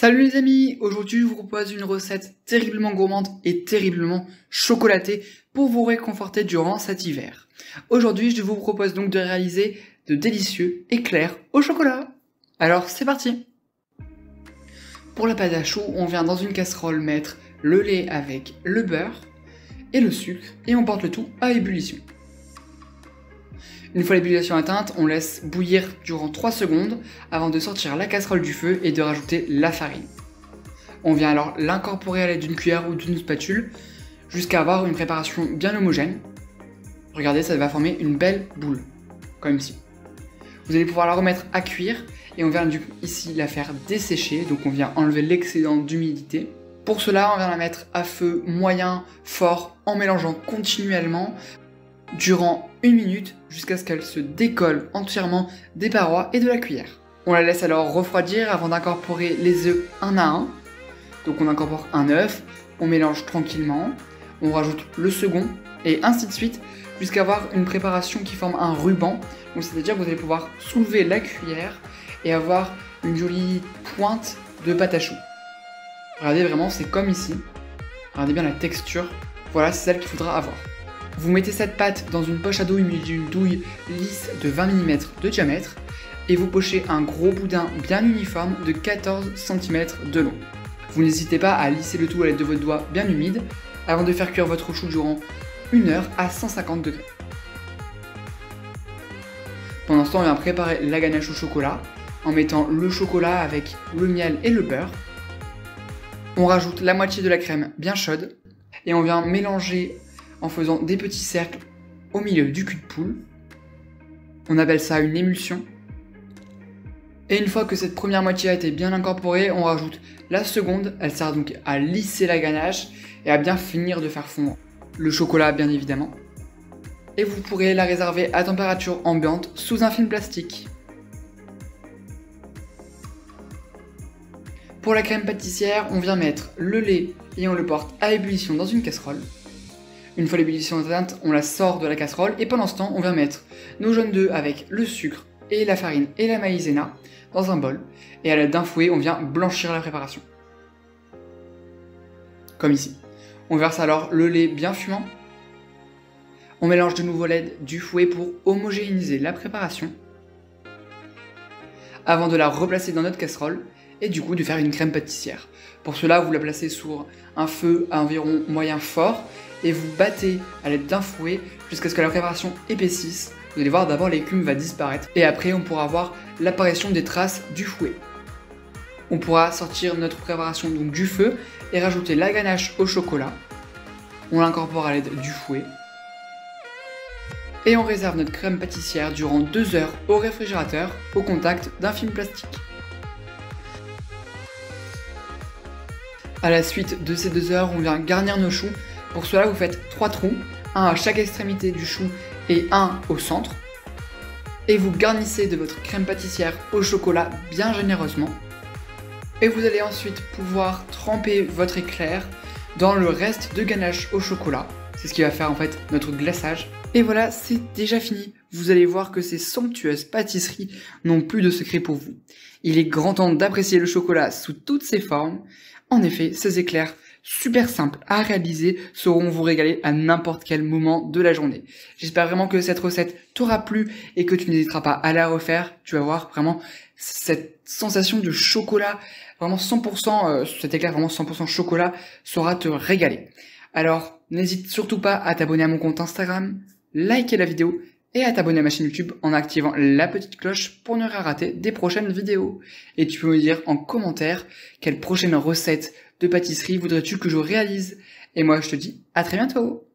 Salut les amis, aujourd'hui je vous propose une recette terriblement gourmande et terriblement chocolatée pour vous réconforter durant cet hiver. Aujourd'hui je vous propose donc de réaliser de délicieux éclairs au chocolat. Alors c'est parti. Pour la pâte à choux, on vient dans une casserole mettre le lait avec le beurre et le sucre et on porte le tout à ébullition. Une fois l'ébullition atteinte, on laisse bouillir durant 3 secondes avant de sortir la casserole du feu et de rajouter la farine. On vient alors l'incorporer à l'aide d'une cuillère ou d'une spatule jusqu'à avoir une préparation bien homogène. Regardez, ça va former une belle boule, comme ici. Vous allez pouvoir la remettre à cuire et on vient ici la faire dessécher, donc on vient enlever l'excédent d'humidité. Pour cela, on vient la mettre à feu moyen, fort, en mélangeant continuellement durant 1 minute jusqu'à ce qu'elle se décolle entièrement des parois et de la cuillère. On la laisse alors refroidir avant d'incorporer les œufs un à un. Donc on incorpore un œuf, on mélange tranquillement, on rajoute le second et ainsi de suite jusqu'à avoir une préparation qui forme un ruban. Donc c'est-à-dire que vous allez pouvoir soulever la cuillère et avoir une jolie pointe de pâte à choux. Regardez vraiment, c'est comme ici. Regardez bien la texture. Voilà, c'est celle qu'il faudra avoir. Vous mettez cette pâte dans une poche à douille munie d'une douille lisse de 20 mm de diamètre et vous pochez un gros boudin bien uniforme de 14 cm de long. Vous n'hésitez pas à lisser le tout à l'aide de votre doigt bien humide avant de faire cuire votre chou durant 1 heure à 150 degrés. Pendant ce temps, on vient préparer la ganache au chocolat en mettant le chocolat avec le miel et le beurre. On rajoute la moitié de la crème bien chaude et on vient mélanger en faisant des petits cercles au milieu du cul de poule. On appelle ça une émulsion. Et une fois que cette première moitié a été bien incorporée, on rajoute la seconde. Elle sert donc à lisser la ganache et à bien finir de faire fondre le chocolat bien évidemment. Et vous pourrez la réserver à température ambiante sous un film plastique. Pour la crème pâtissière, on vient mettre le lait et on le porte à ébullition dans une casserole. Une fois l'ébullition atteinte, on la sort de la casserole et pendant ce temps, on vient mettre nos jaunes d'œufs avec le sucre et la farine et la maïzena dans un bol et à l'aide d'un fouet, on vient blanchir la préparation. Comme ici. On verse alors le lait bien fumant. On mélange de nouveau l'aide du fouet pour homogénéiser la préparation avant de la replacer dans notre casserole et du coup de faire une crème pâtissière. Pour cela, vous la placez sur un feu à environ moyen fort et vous battez à l'aide d'un fouet jusqu'à ce que la préparation épaississe. Vous allez voir, d'abord l'écume va disparaître et après on pourra voir l'apparition des traces du fouet. On pourra sortir notre préparation donc du feu et rajouter la ganache au chocolat. On l'incorpore à l'aide du fouet. Et on réserve notre crème pâtissière durant 2 heures au réfrigérateur au contact d'un film plastique. À la suite de ces 2 heures, on vient garnir nos choux. Pour cela, vous faites 3 trous, un à chaque extrémité du chou et un au centre. Et vous garnissez de votre crème pâtissière au chocolat bien généreusement. Et vous allez ensuite pouvoir tremper votre éclair dans le reste de ganache au chocolat. C'est ce qui va faire en fait notre glaçage. Et voilà, c'est déjà fini. Vous allez voir que ces somptueuses pâtisseries n'ont plus de secret pour vous. Il est grand temps d'apprécier le chocolat sous toutes ses formes. En effet, ces éclairs super simples à réaliser sauront vous régaler à n'importe quel moment de la journée. J'espère vraiment que cette recette t'aura plu et que tu n'hésiteras pas à la refaire. Tu vas voir vraiment cette sensation de chocolat, vraiment 100%, cet éclair vraiment 100% chocolat saura te régaler. Alors, n'hésite surtout pas à t'abonner à mon compte Instagram, liker la vidéo et à t'abonner à ma chaîne YouTube en activant la petite cloche pour ne rien rater des prochaines vidéos. Et tu peux me dire en commentaire quelle prochaine recette de pâtisserie voudrais-tu que je réalise. Et moi je te dis à très bientôt.